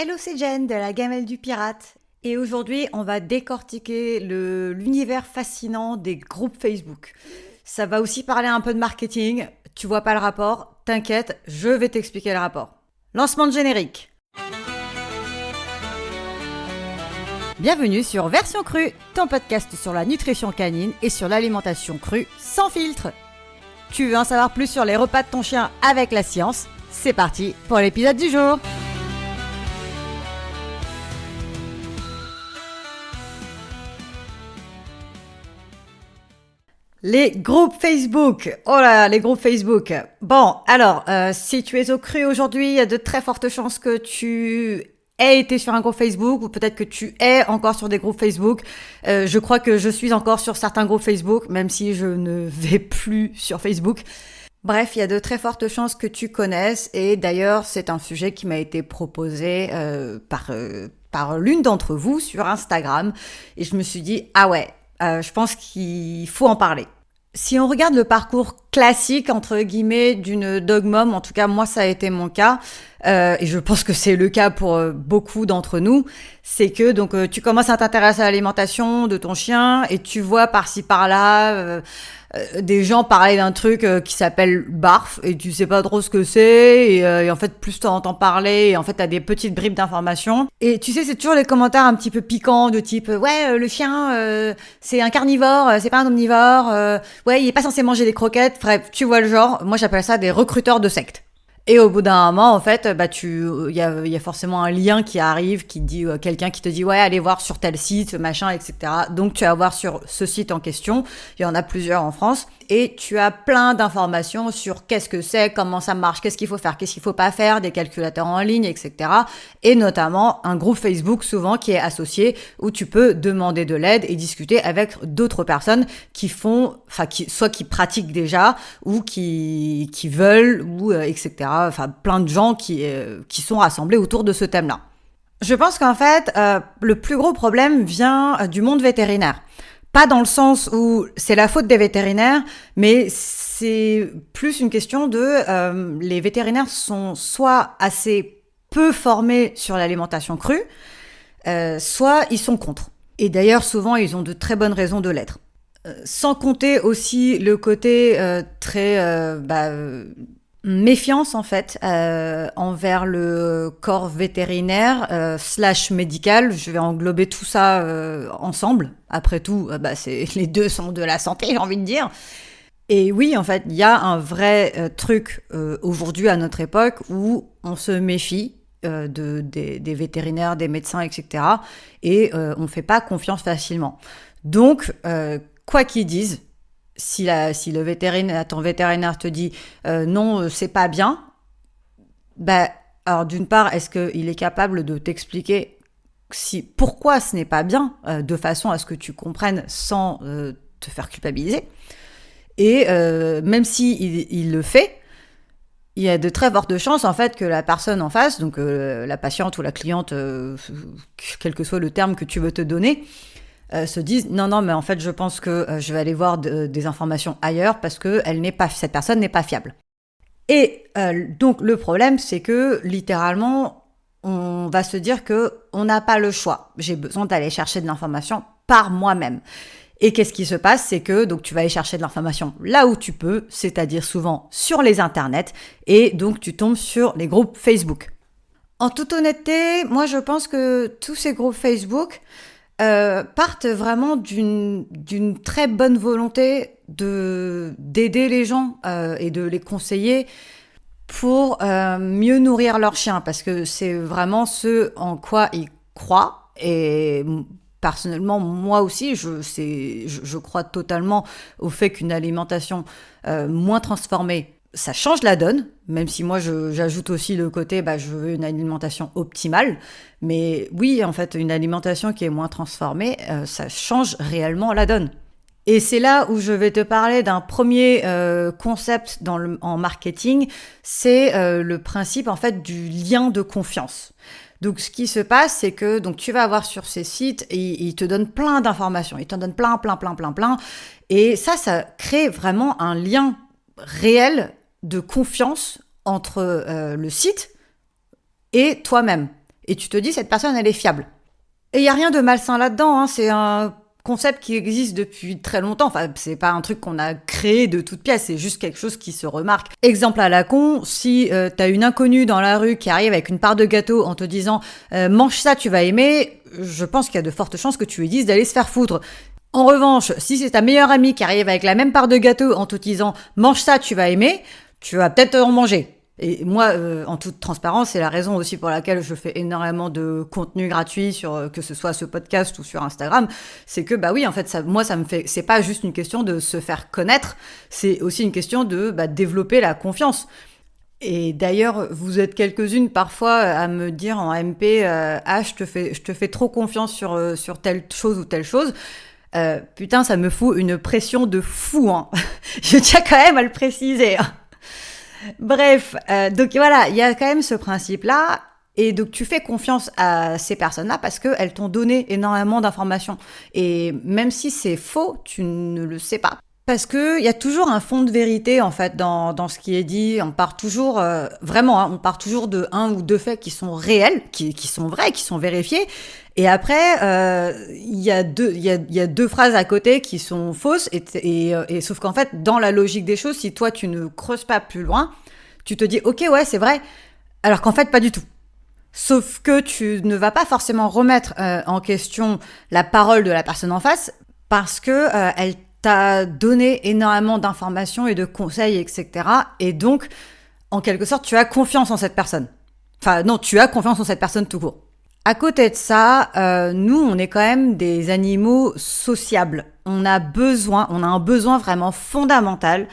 Hello, c'est Jen de la Gamelle du Pirate. Et aujourd'hui, on va décortiquer l'univers fascinant des groupes Facebook. Ça va aussi parler un peu de marketing. Tu vois pas le rapport? T'inquiète, je vais t'expliquer le rapport. Lancement de générique. Bienvenue sur Version Crue, ton podcast sur la nutrition canine et sur l'alimentation crue sans filtre. Tu veux en savoir plus sur les repas de ton chien avec la science? C'est parti pour l'épisode du jour. Les groupes Facebook. Oh là, les groupes Facebook. Bon, alors, si tu es au cru aujourd'hui, il y a de très fortes chances que tu aies été sur un groupe Facebook ou peut-être que tu es encore sur des groupes Facebook. Je crois que je suis encore sur certains groupes Facebook, même si je ne vais plus sur Facebook. Bref, il y a de très fortes chances que tu connaisses et d'ailleurs, c'est un sujet qui m'a été proposé par l'une d'entre vous sur Instagram et je me suis dit, ah ouais, je pense qu'il faut en parler. Si on regarde le parcours classique, entre guillemets, d'une dog mom, en tout cas moi ça a été mon cas, et je pense que c'est le cas pour beaucoup d'entre nous, c'est que donc tu commences à t'intéresser à l'alimentation de ton chien et tu vois par-ci par-là des gens parler d'un truc qui s'appelle barf et tu sais pas trop ce que c'est et en fait plus t'en entends parler et en fait t'as des petites bribes d'informations et tu sais c'est toujours les commentaires un petit peu piquants de type ouais le chien c'est un carnivore, c'est pas un omnivore, ouais il est pas censé manger des croquettes, bref tu vois le genre, moi j'appelle ça des recruteurs de secte. Et au bout d'un moment, en fait, bah il y a forcément un lien qui arrive, qui dit quelqu'un qui te dit ouais, allez voir sur tel site, machin, etc. Donc tu vas voir sur ce site en question. Il y en a plusieurs en France, et tu as plein d'informations sur qu'est-ce que c'est, comment ça marche, qu'est-ce qu'il faut faire, qu'est-ce qu'il faut pas faire, des calculateurs en ligne, etc. Et notamment un groupe Facebook souvent qui est associé où tu peux demander de l'aide et discuter avec d'autres personnes qui font, soit qui pratiquent déjà ou qui veulent ou etc. Enfin, plein de gens qui sont rassemblés autour de ce thème-là. Je pense qu'en fait, le plus gros problème vient du monde vétérinaire. Pas dans le sens où c'est la faute des vétérinaires, mais c'est plus une question de les vétérinaires sont soit assez peu formés sur l'alimentation crue, soit ils sont contre. Et d'ailleurs, souvent, ils ont de très bonnes raisons de l'être. Sans compter aussi le côté méfiance en fait envers le corps vétérinaire / médical. Je vais englober tout ça ensemble. Après tout, c'est les deux sont de la santé, j'ai envie de dire. Et oui, en fait, il y a un vrai truc aujourd'hui à notre époque où on se méfie des vétérinaires, des médecins, etc. Et on ne fait pas confiance facilement. Donc, quoi qu'ils disent, si le vétérinaire, ton vétérinaire te dit non, c'est pas bien, alors d'une part, est-ce qu'il est capable de t'expliquer pourquoi ce n'est pas bien, de façon à ce que tu comprennes sans te faire culpabiliser. Et même si il le fait, il y a de très fortes chances en fait que la personne en face, donc la patiente ou la cliente, quel que soit le terme que tu veux te donner, se disent non mais en fait je pense que je vais aller voir des informations ailleurs parce que cette personne n'est pas fiable. Et donc le problème c'est que littéralement on va se dire que on n'a pas le choix. J'ai besoin d'aller chercher de l'information par moi-même. Et qu'est-ce qui se passe, c'est que donc tu vas aller chercher de l'information là où tu peux, c'est-à-dire souvent sur les internets, et donc tu tombes sur les groupes Facebook. En toute honnêteté, moi je pense que tous ces groupes Facebook partent vraiment d'une très bonne volonté d'aider les gens et de les conseiller pour mieux nourrir leurs chiens, parce que c'est vraiment ce en quoi ils croient. Et personnellement, moi aussi, je crois totalement au fait qu'une alimentation moins transformée, ça change la donne, même si moi j'ajoute aussi le côté je veux une alimentation optimale, mais oui en fait une alimentation qui est moins transformée, ça change réellement la donne. Et c'est là où je vais te parler d'un premier concept en marketing, c'est le principe en fait du lien de confiance. Donc ce qui se passe, c'est que donc tu vas avoir sur ces sites et ils te donnent plein d'informations, ils t'en donnent plein, et ça crée vraiment un lien réel de confiance entre le site et toi-même. et tu te dis cette personne elle est fiable. Et il y a rien de malsain là-dedans, hein, c'est un concept qui existe depuis très longtemps. Enfin, c'est pas un truc qu'on a créé de toutes pièces, c'est juste quelque chose qui se remarque. Exemple à la con, si t'as une inconnue dans la rue qui arrive avec une part de gâteau en te disant mange ça, tu vas aimer, je pense qu'il y a de fortes chances que tu lui dises d'aller se faire foutre. En revanche, si c'est ta meilleure amie qui arrive avec la même part de gâteau en te disant mange ça, tu vas aimer, tu vas peut-être en manger. Et moi, en toute transparence, c'est la raison aussi pour laquelle je fais énormément de contenu gratuit sur que ce soit ce podcast ou sur Instagram, c'est que bah oui, en fait, ça me fait, c'est pas juste une question de se faire connaître, c'est aussi une question de développer la confiance. Et d'ailleurs, vous êtes quelques-unes parfois à me dire en MP, je te fais trop confiance sur telle chose ou telle chose. Putain, ça me fout une pression de fou, hein. Je tiens quand même à le préciser, hein. Bref, donc voilà, il y a quand même ce principe-là, et donc tu fais confiance à ces personnes-là parce qu'elles t'ont donné énormément d'informations. Et même si c'est faux, tu ne le sais pas. Parce qu'il y a toujours un fond de vérité, en fait, dans ce qui est dit. On part toujours, vraiment, hein, on part toujours de un ou deux faits qui sont réels, qui sont vrais, qui sont vérifiés. Et après, il y a deux phrases à côté qui sont fausses. Et sauf qu'en fait, dans la logique des choses, si toi, tu ne creuses pas plus loin, tu te dis, ok, ouais, c'est vrai. Alors qu'en fait, pas du tout. Sauf que tu ne vas pas forcément remettre en question la parole de la personne en face parce que elle t'a donné énormément d'informations et de conseils, etc. Et donc, en quelque sorte, tu as confiance en cette personne. Enfin, non, tu as confiance en cette personne tout court. À côté de ça, nous, on est quand même des animaux sociables. On a un besoin vraiment fondamental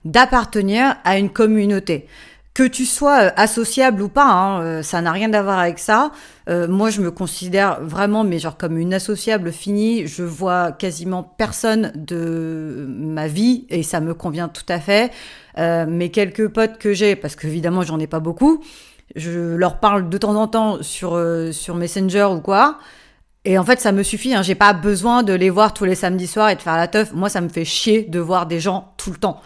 d'appartenir à une communauté. Que tu sois associable ou pas, hein, ça n'a rien à voir avec ça. Moi, je me considère vraiment, mais genre comme une associable finie. Je vois quasiment personne de ma vie et ça me convient tout à fait. Mes quelques potes que j'ai, parce qu'évidemment, j'en ai pas beaucoup, je leur parle de temps en temps sur Messenger ou quoi. Et en fait, ça me suffit, hein. J'ai pas besoin de les voir tous les samedis soirs et de faire la teuf. Moi, ça me fait chier de voir des gens tout le temps.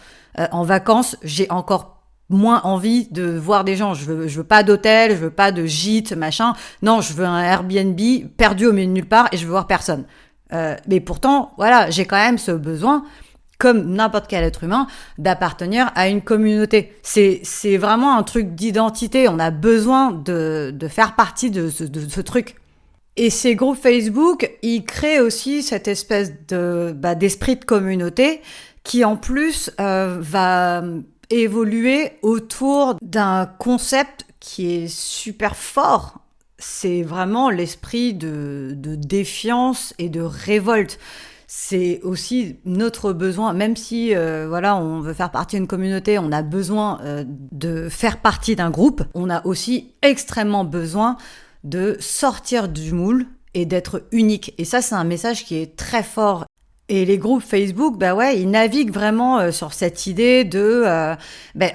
En vacances, j'ai encore moins envie de voir des gens. Je veux pas d'hôtel, je veux pas de gîte, machin. Non, je veux un Airbnb perdu au milieu de nulle part et je veux voir personne. Mais pourtant, voilà, j'ai quand même ce besoin, comme n'importe quel être humain, d'appartenir à une communauté. C'est vraiment un truc d'identité. On a besoin de faire partie de ce truc. Et ces groupes Facebook, ils créent aussi cette espèce d'esprit de communauté qui, en plus, va évoluer autour d'un concept qui est super fort. C'est vraiment l'esprit de défiance et de révolte. C'est aussi notre besoin, même si on veut faire partie d'une communauté, on a besoin de faire partie d'un groupe, on a aussi extrêmement besoin de sortir du moule et d'être unique. Et ça, c'est un message qui est très fort. Et les groupes Facebook, ils naviguent vraiment sur cette idée de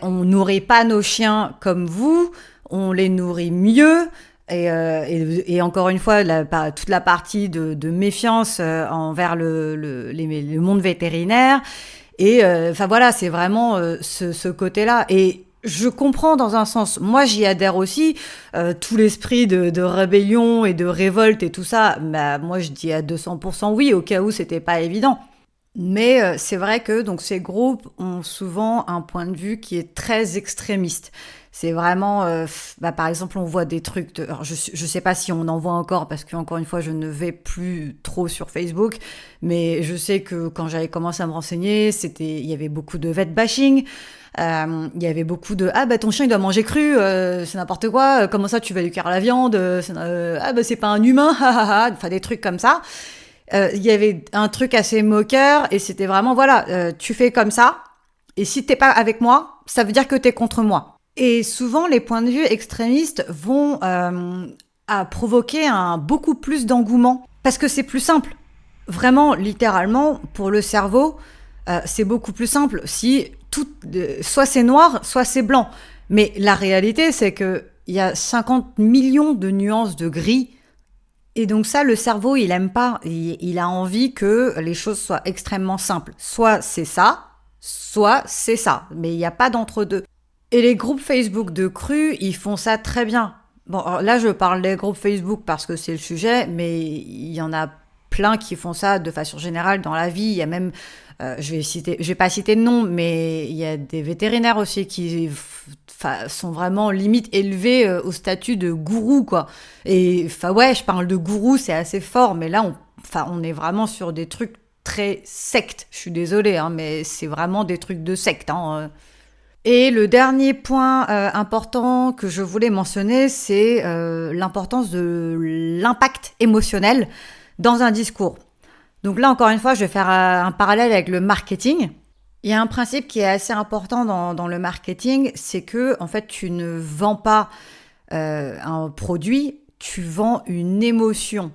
on nourrit pas nos chiens comme vous, on les nourrit mieux. Et encore une fois, toute la partie de méfiance envers le monde vétérinaire. Et c'est vraiment ce côté-là. Et je comprends dans un sens. Moi, j'y adhère aussi. Tout l'esprit de rébellion et de révolte et tout ça, moi, je dis à 200% oui, au cas où c'était pas évident. Mais c'est vrai que donc ces groupes ont souvent un point de vue qui est très extrémiste. C'est vraiment, par exemple, on voit des trucs. Alors je sais pas si on en voit encore parce que encore une fois, je ne vais plus trop sur Facebook, mais je sais que quand j'avais commencé à me renseigner, il y avait beaucoup de vet bashing. Il y avait beaucoup de ton chien il doit manger cru, c'est n'importe quoi. Comment ça tu vas lui cuire la viande, c'est pas un humain, enfin des trucs comme ça. Il y avait un truc assez moqueur et c'était vraiment tu fais comme ça et si t'es pas avec moi, ça veut dire que t'es contre moi. Et souvent les points de vue extrémistes vont à provoquer beaucoup plus d'engouement parce que c'est plus simple. Vraiment, littéralement, pour le cerveau, c'est beaucoup plus simple si soit c'est noir, soit c'est blanc. Mais la réalité, c'est que il y a 50 millions de nuances de gris. Et donc ça, le cerveau, il aime pas. Il a envie que les choses soient extrêmement simples. Soit c'est ça, soit c'est ça. Mais il n'y a pas d'entre-deux. Et les groupes Facebook de cru, ils font ça très bien. Bon, alors là, je parle des groupes Facebook parce que c'est le sujet, mais il y en a plein qui font ça de façon générale dans la vie. Il y a même, je vais pas citer de nom, mais il y a des vétérinaires aussi qui sont vraiment limite élevés au statut de gourou, quoi. Et enfin, ouais, je parle de gourou, c'est assez fort, mais là, on est vraiment sur des trucs très sectes. Je suis désolée, hein, mais c'est vraiment des trucs de secte, hein. Et le dernier point important que je voulais mentionner, c'est l'importance de l'impact émotionnel dans un discours. Donc là, encore une fois, je vais faire un parallèle avec le marketing. Il y a un principe qui est assez important dans le marketing, c'est que en fait, tu ne vends pas un produit, tu vends une émotion.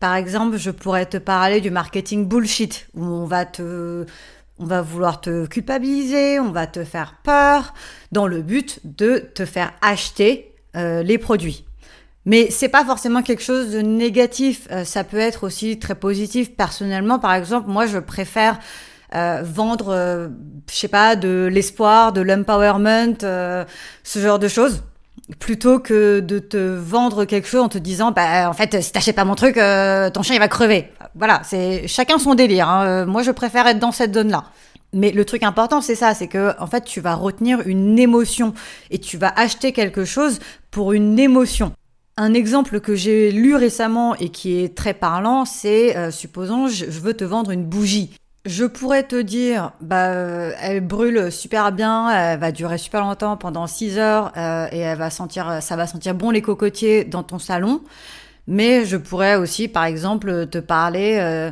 Par exemple, je pourrais te parler du marketing bullshit, où on va vouloir te culpabiliser, on va te faire peur, dans le but de te faire acheter les produits. Mais c'est pas forcément quelque chose de négatif, ça peut être aussi très positif. Personnellement, par exemple, moi je préfère vendre, je sais pas, de l'espoir, de l'empowerment, ce genre de choses, plutôt que de te vendre quelque chose en te disant, bah en fait, si t'achètes pas mon truc, ton chien il va crever. Voilà, c'est chacun son délire, hein. Moi, je préfère être dans cette zone-là. Mais le truc important, c'est ça, c'est que en fait, tu vas retenir une émotion et tu vas acheter quelque chose pour une émotion. Un exemple que j'ai lu récemment et qui est très parlant, c'est, supposons, je veux te vendre une bougie. Je pourrais te dire, elle brûle super bien, elle va durer super longtemps, pendant 6 heures, et ça va sentir bon les cocotiers dans ton salon. Mais je pourrais aussi, par exemple, te parler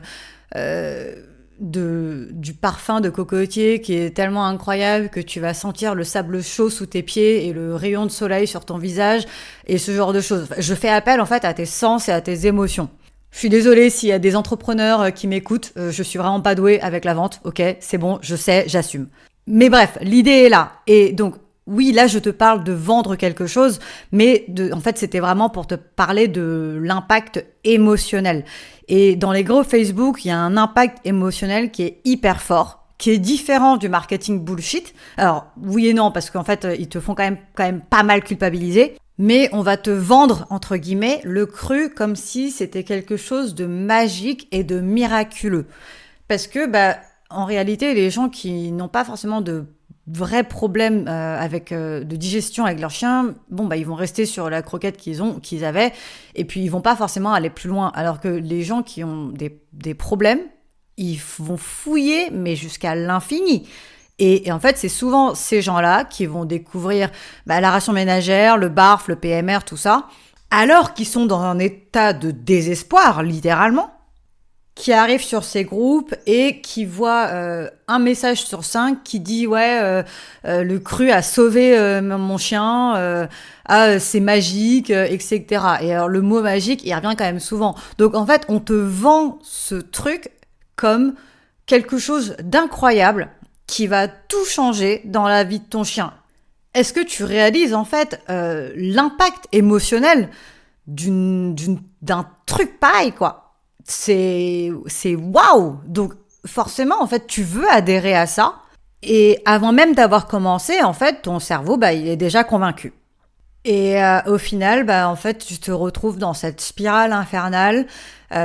du parfum de cocotier qui est tellement incroyable que tu vas sentir le sable chaud sous tes pieds et le rayon de soleil sur ton visage et ce genre de choses. Je fais appel en fait à tes sens et à tes émotions. Je suis désolée s'il y a des entrepreneurs qui m'écoutent, je suis vraiment pas douée avec la vente, ok, c'est bon, je sais, j'assume. Mais bref, l'idée est là. Et donc, oui, là, je te parle de vendre quelque chose, mais en fait, c'était vraiment pour te parler de l'impact émotionnel. Et dans les groupes Facebook, il y a un impact émotionnel qui est hyper fort, qui est différent du marketing bullshit. Alors, oui et non, parce qu'en fait, ils te font quand même pas mal culpabiliser. Mais on va te vendre, entre guillemets, le cru comme si c'était quelque chose de magique et de miraculeux. Parce que, en réalité, les gens qui n'ont pas forcément de vrais problèmes de digestion avec leur chien, ils vont rester sur la croquette qu'ils avaient, et puis ils vont pas forcément aller plus loin. Alors que les gens qui ont des problèmes, ils vont fouiller, mais jusqu'à l'infini. Et en fait, c'est souvent ces gens-là qui vont découvrir la ration ménagère, le barf, le PMR, tout ça, alors qu'ils sont dans un état de désespoir, littéralement, qui arrivent sur ces groupes et qui voient un message sur 5 qui dit le cru a sauvé mon chien, c'est magique, etc. Et alors le mot magique, il revient quand même souvent. Donc en fait, on te vend ce truc comme quelque chose d'incroyable qui va tout changer dans la vie de ton chien. Est-ce que tu réalises en fait l'impact émotionnel d'un truc pareil, quoi? C'est waouh! Donc forcément, en fait, tu veux adhérer à ça. Et avant même d'avoir commencé, en fait, ton cerveau, il est déjà convaincu. Et au final, en fait, tu te retrouves dans cette spirale infernale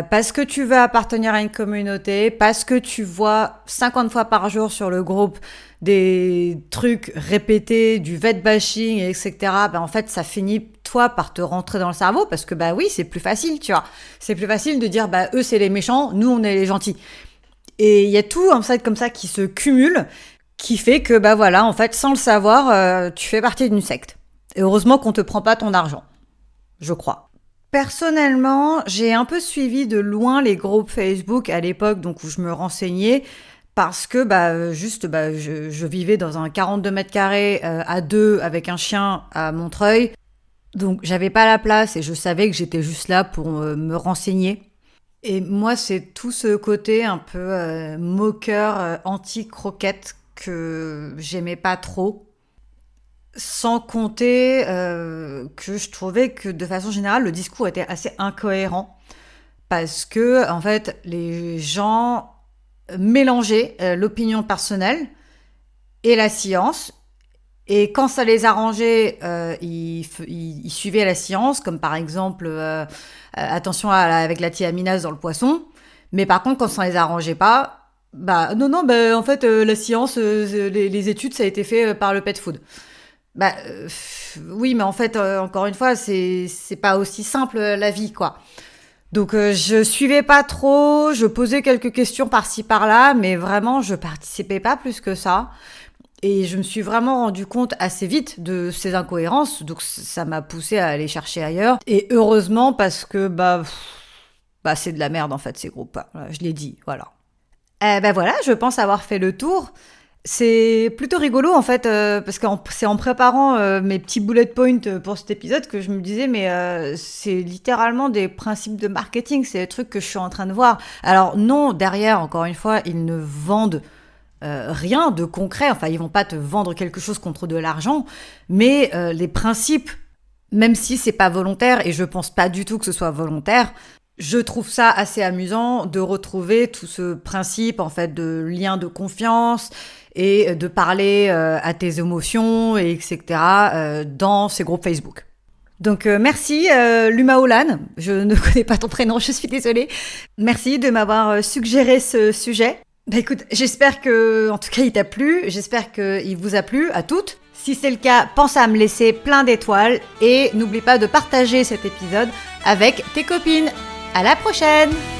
parce que tu veux appartenir à une communauté, parce que tu vois 50 fois par jour sur le groupe des trucs répétés, du vet bashing, etc. En fait, ça finit, toi, par te rentrer dans le cerveau parce que, oui, c'est plus facile, tu vois. C'est plus facile de dire, eux, c'est les méchants, nous, on est les gentils. Et il y a tout, en fait, comme ça, qui se cumule, qui fait que, voilà, en fait, sans le savoir, tu fais partie d'une secte. Et heureusement qu'on te prend pas ton argent, je crois. Personnellement, j'ai un peu suivi de loin les groupes Facebook à l'époque, donc où je me renseignais, parce que je vivais dans un 42 mètres carrés à 2 avec un chien à Montreuil, donc j'avais pas la place et je savais que j'étais juste là pour me renseigner. Et moi, c'est tout ce côté un peu moqueur, anti-croquette que j'aimais pas trop. Sans compter que je trouvais que de façon générale, le discours était assez incohérent parce que en fait, les gens mélangeaient l'opinion personnelle et la science Et quand ça les arrangeait, ils suivaient la science, comme par exemple, attention avec la thiaminase dans le poisson. Mais par contre, quand ça les arrangeait pas, bah non, en fait, la science, les études, ça a été fait par le pet food. Bah oui, mais en fait, encore une fois, c'est pas aussi simple la vie, quoi. Donc je suivais pas trop, je posais quelques questions par-ci par-là, mais vraiment je participais pas plus que ça. Et je me suis vraiment rendu compte assez vite de ces incohérences, donc ça m'a poussé à aller chercher ailleurs. Et heureusement parce que c'est de la merde en fait ces groupes. Voilà, je l'ai dit, voilà. Voilà, je pense avoir fait le tour. C'est plutôt rigolo en fait, parce que c'est en préparant mes petits bullet points pour cet épisode que je me disais, mais c'est littéralement des principes de marketing, c'est des trucs que je suis en train de voir. Alors non, derrière, encore une fois, ils ne vendent rien de concret, enfin ils vont pas te vendre quelque chose contre de l'argent, mais les principes, même si c'est pas volontaire, et je pense pas du tout que ce soit volontaire, je trouve ça assez amusant de retrouver tout ce principe en fait de lien de confiance et de parler à tes émotions, et etc. Dans ces groupes Facebook. Donc merci Luma Olan, je ne connais pas ton prénom, je suis désolée. Merci de m'avoir suggéré ce sujet. Bah écoute, j'espère que, en tout cas, il t'a plu, j'espère qu'il vous a plu à toutes. Si c'est le cas, pense à me laisser plein d'étoiles et n'oublie pas de partager cet épisode avec tes copines. À la prochaine!